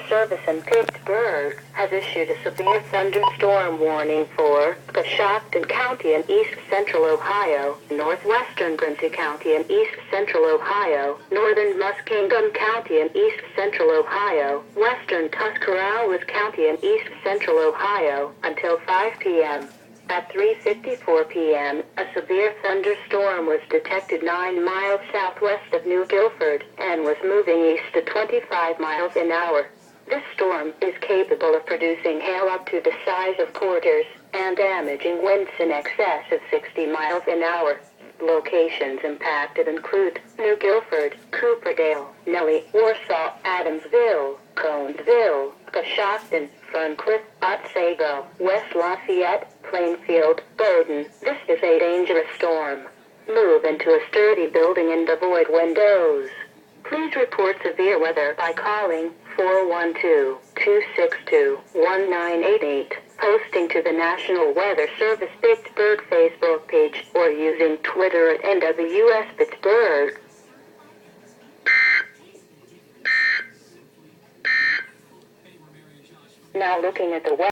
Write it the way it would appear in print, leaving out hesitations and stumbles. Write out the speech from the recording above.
Service in Pittsburgh has issued a severe thunderstorm warning for Coshocton County in east central Ohio, northwestern Quincy County in east central Ohio, northern Muskingum County in east central Ohio, western Tuscarawas County in east central Ohio, until 5 p.m. At 3:54 p.m., a severe thunderstorm was detected 9 miles southwest of New Guilford and was moving east at 25 miles an hour. This storm is capable of producing hail up to the size of quarters and damaging winds in excess of 60 miles an hour. Locations impacted include New Guilford, Cooperdale, Nellie, Warsaw, Adamsville, Conesville, Coshocton, Ferncliff, Otsego, West Lafayette, Plainfield, Bowdoin. This is a dangerous storm. Move into a sturdy building and avoid windows. Please report severe weather by calling 412-262-1988, posting to the National Weather Service Pittsburgh Facebook page, or using Twitter at NWS Pittsburgh. Now looking at the weather.